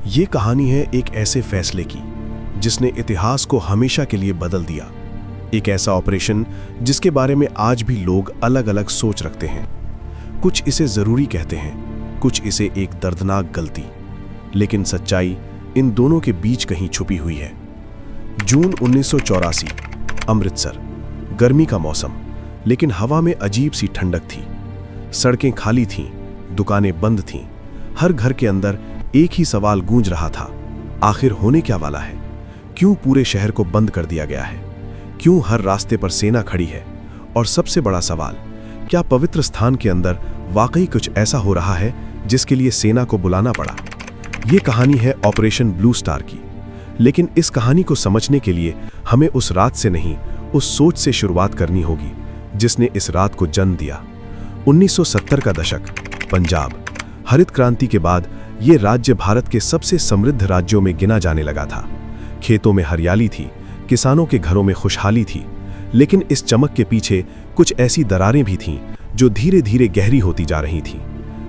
ये कहानी है एक ऐसे फैसले की जिसने इतिहास को हमेशा के लिए बदल दिया। एक ऐसा ऑपरेशन जिसके बारे में आज भी लोग अलग अलग सोच रखते हैं। कुछ इसे जरूरी कहते हैं, कुछ इसे एक दर्दनाक गलती, लेकिन सच्चाई इन दोनों के बीच कहीं छुपी हुई है। जून 1984, अमृतसर। गर्मी का मौसम, लेकिन हवा में अजीब सी ठंडक थी। सड़कें खाली थीं, दुकानें बंद थीं। हर घर के अंदर एक ही सवाल गूंज रहा था, आखिर होने क्या वाला है? क्यों पूरे शहर को बंद कर दिया गया है? क्यों हर रास्ते पर सेना खड़ी है? और सबसे बड़ा सवाल, क्या पवित्र स्थान के अंदर वाकई कुछ ऐसा हो रहा है जिसके लिए सेना को बुलाना पड़ा? ये कहानी है ऑपरेशन ब्लू स्टार की। लेकिन इस कहानी को समझने के लिए हमें उस रात से नहीं, उस सोच से शुरुआत करनी होगी जिसने इस रात को जन्म दिया। 1970 का दशक, पंजाब। हरित क्रांति के बाद ये राज्य भारत के सबसे समृद्ध राज्यों में गिना जाने लगा था। खेतों में हरियाली थी, किसानों के घरों में खुशहाली थी, लेकिन इस चमक के पीछे कुछ ऐसी दरारें भी थीं जो धीरे धीरे गहरी होती जा रही थीं।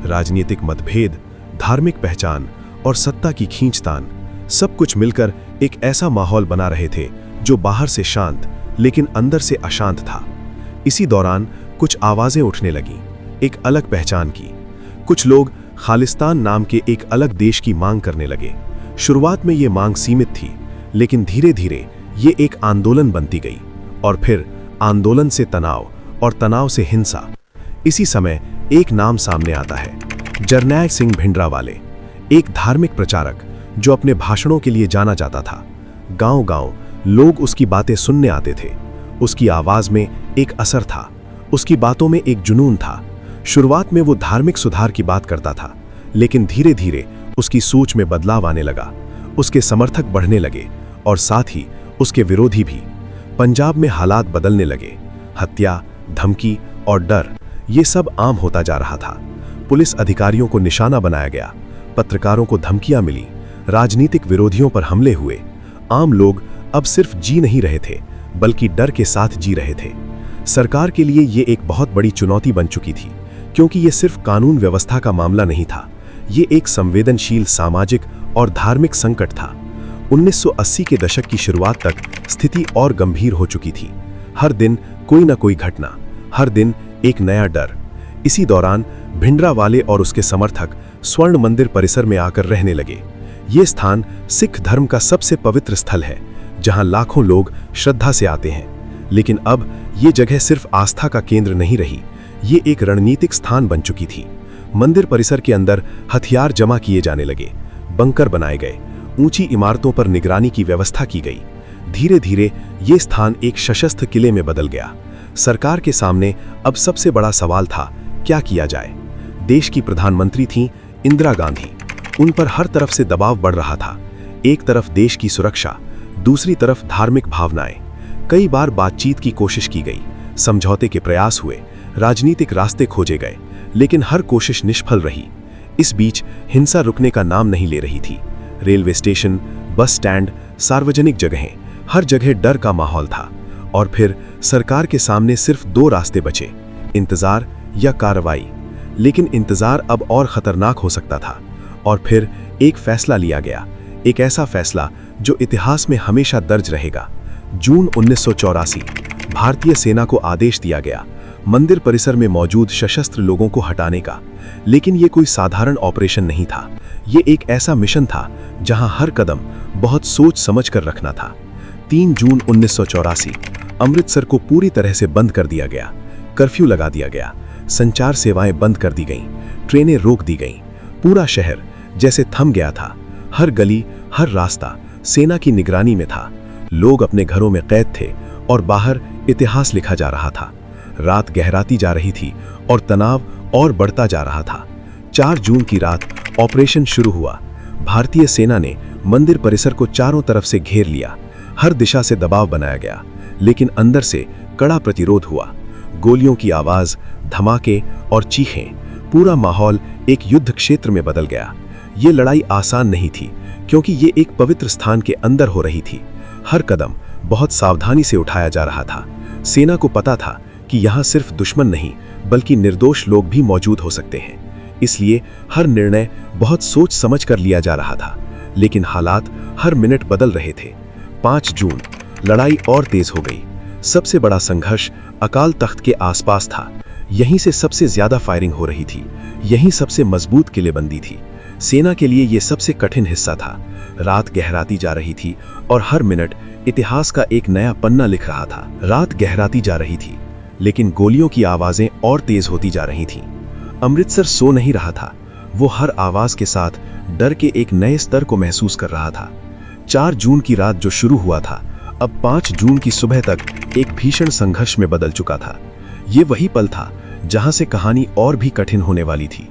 राजनीतिक मतभेद, धार्मिक पहचान और सत्ता की खींचतान, सब कुछ मिलकर एक ऐसा माहौल बना रहे थे जो बाहर से शांत लेकिन अंदर से अशांत था। इसी दौरान कुछ आवाजें उठने लगीं, एक अलग पहचान की। कुछ लोग खालिस्तान नाम के एक अलग देश की मांग करने लगे। शुरुआत में ये मांग सीमित थी, लेकिन धीरे धीरे ये एक आंदोलन बनती गई, और फिर आंदोलन से तनाव, और तनाव से हिंसा। इसी समय एक नाम सामने आता है, जरनैल सिंह भिंडरावाले, एक धार्मिक प्रचारक जो अपने भाषणों के लिए जाना जाता था। गांव-गांव लोग उसकी बातें सुनने आते थे। उसकी आवाज में एक असर था, उसकी बातों में एक जुनून था। शुरुआत में वो धार्मिक सुधार की बात करता था, लेकिन धीरे धीरे उसकी सोच में बदलाव आने लगा। उसके समर्थक बढ़ने लगे और साथ ही उसके विरोधी भी। पंजाब में हालात बदलने लगे। हत्या, धमकी और डर, ये सब आम होता जा रहा था। पुलिस अधिकारियों को निशाना बनाया गया, पत्रकारों को धमकियां मिली, राजनीतिक विरोधियों पर हमले हुए। आम लोग अब सिर्फ जी नहीं रहे थे, बल्कि डर के साथ जी रहे थे। सरकार के लिए ये एक बहुत बड़ी चुनौती बन चुकी थी, क्योंकि ये सिर्फ कानून व्यवस्था का मामला नहीं था, ये एक संवेदनशील सामाजिक और धार्मिक संकट था। 1980 के दशक की शुरुआत तक स्थिति और गंभीर हो चुकी थी। हर दिन कोई ना कोई घटना, हर दिन एक नया डर। इसी दौरान भिंडरावाले और उसके समर्थक स्वर्ण मंदिर परिसर में आकर रहने लगे। ये स्थान सिख धर्म का सबसे पवित्र स्थल है, जहां लाखों लोग श्रद्धा से आते हैं। लेकिन अब ये जगह सिर्फ आस्था का केंद्र नहीं रही, ये एक रणनीतिक स्थान बन चुकी थी। मंदिर परिसर के अंदर हथियार जमा किए जाने लगे, बंकर बनाए गए, ऊंची इमारतों पर निगरानी की व्यवस्था की गई। धीरे धीरे ये स्थान एक सशस्त्र किले में बदल गया। सरकार के सामने अब सबसे बड़ा सवाल था, क्या किया जाए? देश की प्रधानमंत्री थीं इंदिरा गांधी। उन पर हर तरफ से दबाव बढ़ रहा था। एक तरफ देश की सुरक्षा, दूसरी तरफ धार्मिक भावनाएं। कई बार बातचीत की कोशिश की गई, समझौते के प्रयास हुए, राजनीतिक रास्ते खोजे गए, लेकिन हर कोशिश निष्फल रही। इस बीच हिंसा रुकने का नाम नहीं ले रही थी। रेलवे स्टेशन, बस स्टैंड, सार्वजनिक जगहें, हर जगह डर का माहौल था। और फिर सरकार के सामने सिर्फ दो रास्ते बचे, इंतजार या कार्रवाई। लेकिन इंतजार अब और खतरनाक हो सकता था। और फिर एक फैसला लिया गया, एक ऐसा फैसला जो इतिहास में हमेशा दर्ज रहेगा। जून 1984, भारतीय सेना को आदेश दिया गया मंदिर परिसर में मौजूद सशस्त्र लोगों को हटाने का। लेकिन ये कोई साधारण ऑपरेशन नहीं था, ये एक ऐसा मिशन था जहां हर कदम बहुत सोच समझ कर रखना था। 3 जून 1984, अमृतसर को पूरी तरह से बंद कर दिया गया। कर्फ्यू लगा दिया गया, संचार सेवाएं बंद कर दी गईं, ट्रेनें रोक दी गईं। पूरा शहर जैसे थम गया था। हर गली, हर रास्ता सेना की निगरानी में था। लोग अपने घरों में कैद थे और बाहर इतिहास लिखा जा रहा था। रात गहराती जा रही थी और तनाव और बढ़ता जा रहा था। 4 जून की रात ऑपरेशन शुरू हुआ। भारतीय सेना ने मंदिर परिसर को चारों तरफ से घेर लिया। हर दिशा से दबाव बनाया गया, लेकिन अंदर से कड़ा प्रतिरोध हुआ। गोलियों की आवाज, धमाके और चीखें, पूरा माहौल एक युद्ध क्षेत्र में बदल गया। ये लड़ाई आसान नहीं थी, क्योंकि ये एक पवित्र स्थान के अंदर हो रही थी। हर कदम बहुत सावधानी से उठाया जा रहा था। सेना को पता था कि यहाँ सिर्फ दुश्मन नहीं, बल्कि निर्दोष लोग भी मौजूद हो सकते हैं। इसलिए हर निर्णय बहुत सोच समझ कर लिया जा रहा था। लेकिन हालात हर मिनट बदल रहे थे। 5 जून, लड़ाई और तेज हो गई। सबसे बड़ा संघर्ष अकाल तख्त के आसपास था। यहीं से सबसे ज्यादा फायरिंग हो रही थी, यहीं सबसे मजबूत किलेबंदी थी। सेना के लिए यह सबसे कठिन हिस्सा था। रात गहराती जा रही थी और हर मिनट इतिहास का एक नया पन्ना लिख रहा था। रात गहराती जा रही थी, लेकिन गोलियों की आवाजें और तेज होती जा रही थीं। अमृतसर सो नहीं रहा था। वो हर आवाज के साथ डर के एक नए स्तर को महसूस कर रहा था। 4 जून की रात जो शुरू हुआ था, अब 5 जून की सुबह तक एक भीषण संघर्ष में बदल चुका था। ये वही पल था जहां से कहानी और भी कठिन होने वाली थी।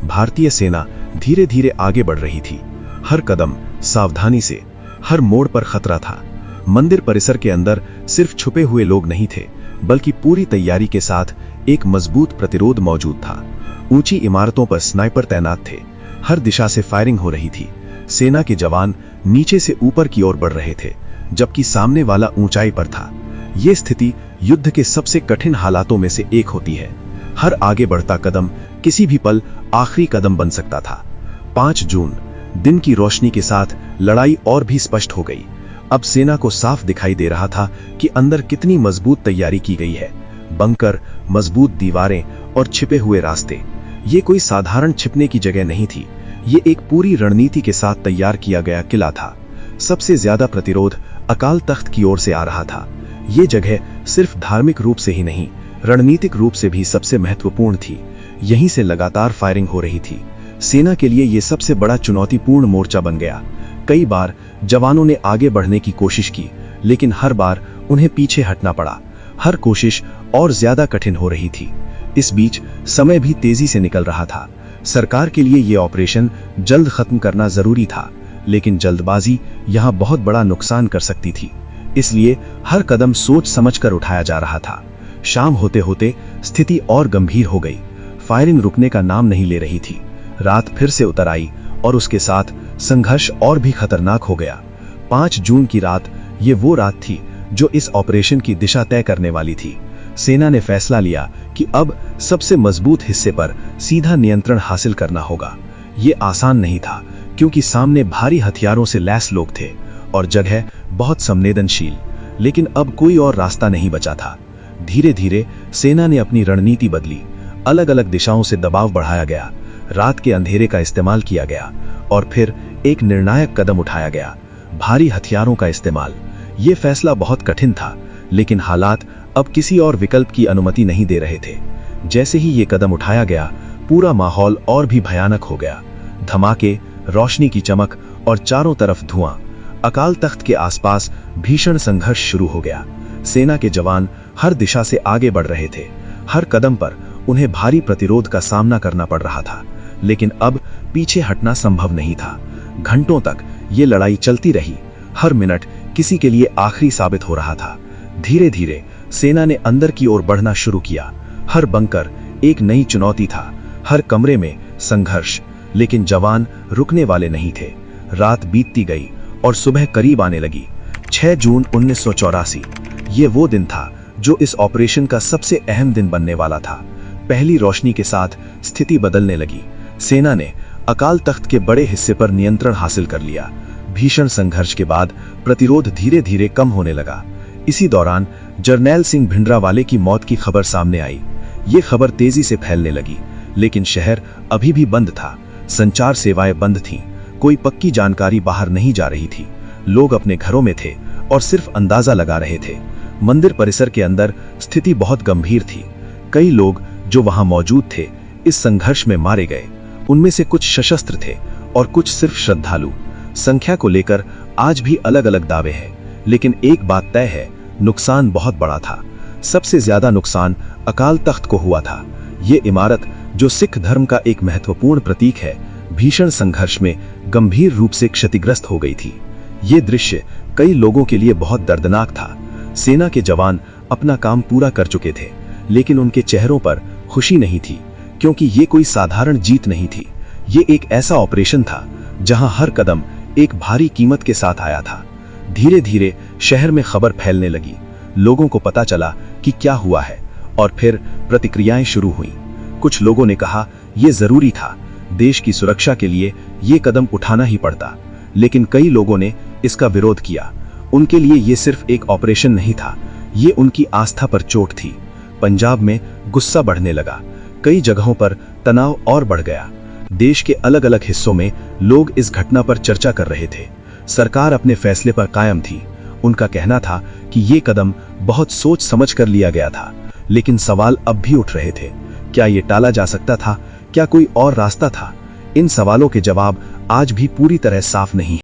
भारतीय सेना धीरे धीरे आगे बढ़ रही थी। हर कदम सावधानी से, हर मोड़ पर खतरा था। मंदिर परिसर के अंदर सिर्फ छुपे हुए लोग नहीं थे, बल्कि पूरी तैयारी के साथ एक मजबूत प्रतिरोध मौजूद था। ऊंची इमारतों पर स्नाइपर तैनात थे। हर दिशा से फायरिंग हो रही थी। सेना के जवान नीचे से ऊपर की ओर बढ़ रहे थे, जबकि सामने वाला ऊंचाई पर था। ये स्थिति युद्ध के सबसे कठिन हालातों में से एक होती है। हर आगे बढ़ता कदम किसी भी पल आखिरी कदम बन सकता था। 5 जून, दिन की रोशनी के साथ लड़ाई और भी स्पष्ट हो गई। अब सेना को साफ दिखाई दे रहा था कि अंदर कितनी मजबूत तैयारी की गई है। बंकर, मजबूत दीवारें और छिपे हुए रास्ते। ये कोई साधारण छिपने की जगह नहीं थी। ये एक पूरी रणनीति के साथ तैयार किया गया किला था। सबसे ज्यादा प्रतिरोध अकाल तख्त की ओर से आ रहा था। ये जगह सिर्फ धार्मिक रूप से ही नहीं, रणनीतिक रूप से भी सबसे महत्वपूर्ण थी। यहीं से लगातार फायरिंग हो रही थी। सेना के लिए यह सबसे बड़ा चुनौतीपूर्ण मोर्चा बन गया। कई बार जवानों ने आगे बढ़ने की कोशिश की, लेकिन हर बार उन्हें पीछे हटना पड़ा। हर कोशिश और ज्यादा कठिन हो रही थी। इस बीच समय भी तेजी से निकल रहा था। सरकार के लिए यह ऑपरेशन जल्द खत्म करना जरूरी था, लेकिन जल्दबाजी यहां बहुत बड़ा नुकसान कर सकती थी। इसलिए हर कदम सोच समझकर उठाया जा रहा था। शाम होते होते स्थिति और गंभीर हो गई। फायरिंग रुकने का नाम नहीं ले रही थी। रात फिर से उतर आई और उसके साथ संघर्ष और भी खतरनाक हो गया। 5 जून की रात, ये वो रात थी जो इस ऑपरेशन की दिशा तय करने वाली थी। सेना ने फैसला लिया कि अब सबसे मजबूत हिस्से पर सीधा नियंत्रण हासिल करना होगा। ये आसान नहीं था, क्योंकि सामने भारी हथियारों से लैस लोग थे और जगह बहुत संवेदनशील। लेकिन अब कोई और रास्ता नहीं बचा था। धीरे धीरे सेना ने अपनी रणनीति बदली। अलग अलग दिशाओं से दबाव बढ़ाया गया, रात के अंधेरे का इस्तेमाल किया गया और फिर एक निर्णायक कदम उठाया गया, भारी हथियारों का इस्तेमाल। ये फैसला बहुत कठिन था, लेकिन हालात अब किसी और विकल्प की अनुमति नहीं दे रहे थे। जैसे ही ये कदम उठाया गया, पूरा माहौल और भी भयानक हो गया। धमाके, रोशनी की चमक और चारों तरफ धुआं। अकाल तख्त के आसपास भीषण संघर्ष शुरू हो गया। सेना के जवान हर दिशा से आगे बढ़ रहे थे। हर कदम पर उन्हें भारी प्रतिरोध का सामना करना पड़ रहा था, लेकिन अब पीछे हटना संभव नहीं था। घंटों तक ये लड़ाई चलती रही। हर मिनट किसी के लिए आखिरी साबित हो रहा था। धीरे धीरे सेना ने अंदर की ओर बढ़ना शुरू किया। हर बंकर एक नई चुनौती था, हर कमरे में संघर्ष, लेकिन जवान रुकने वाले नहीं थे। रात बीतती गई और सुबह करीब आने लगी। 6 जून 1984, ये वो दिन था जो इस ऑपरेशन का सबसे अहम दिन बनने वाला था। पहली रोशनी के साथ स्थिति बदलने लगी। सेना ने अकाल तख्त के बड़े हिस्से पर नियंत्रण हासिल कर लिया। भीषण संघर्ष के बाद प्रतिरोध धीरे धीरे कम होने लगा। इसी दौरान जरनैल सिंह भिंडरावाले की मौत की खबर सामने आई। ये खबर तेजी से फैलने लगी, लेकिन शहर अभी भी बंद था। संचार सेवाएं बंद थीं, कोई पक्की जानकारी बाहर नहीं जा रही थी। लोग अपने घरों में थे और सिर्फ अंदाजा लगा रहे थे। मंदिर परिसर के अंदर स्थिति बहुत गंभीर थी। कई लोग जो वहां मौजूद थे इस संघर्ष में मारे गए। उनमें से कुछ सशस्त्र थे और कुछ सिर्फ श्रद्धालु। संख्या को लेकर आज भी अलग अलग दावे हैं, लेकिन एक बात तय है, नुकसान बहुत बड़ा था। सबसे ज्यादा नुकसान अकाल तख्त को हुआ था। ये इमारत, जो सिख धर्म का एक महत्वपूर्ण प्रतीक है, भीषण संघर्ष में गंभीर रूप से क्षतिग्रस्त हो गई थी। ये दृश्य कई लोगों के लिए बहुत दर्दनाक था। सेना के जवान अपना काम पूरा कर चुके थे, लेकिन उनके चेहरों पर खुशी नहीं थी, क्योंकि ये कोई साधारण जीत नहीं थी। ये एक ऐसा ऑपरेशन था जहां हर कदम एक भारी कीमत के साथ आया था। धीरे धीरे शहर में खबर फैलने लगी। लोगों को पता चला कि क्या हुआ है और फिर प्रतिक्रियाएं शुरू हुईं। कुछ लोगों ने कहा यह जरूरी था, देश की सुरक्षा के लिए ये कदम उठाना ही पड़ता। लेकिन कई लोगों ने इसका विरोध किया। उनके लिए ये सिर्फ एक ऑपरेशन नहीं था, ये उनकी आस्था पर चोट थी। पंजाब में गुस्सा बढ़ने लगा, कई जगहों पर तनाव और बढ़ गया। देश के अलग अलग हिस्सों में लोग इस घटना पर चर्चा कर रहे थे। सरकार अपने फैसले पर कायम थी। उनका कहना था कि ये कदम बहुत सोच समझ कर लिया गया था। लेकिन सवाल अब भी उठ रहे थे, क्या ये टाला जा सकता था? क्या कोई और रास्ता था? इन सवालों के जवाब आज भी पूरी तरह साफ नहीं।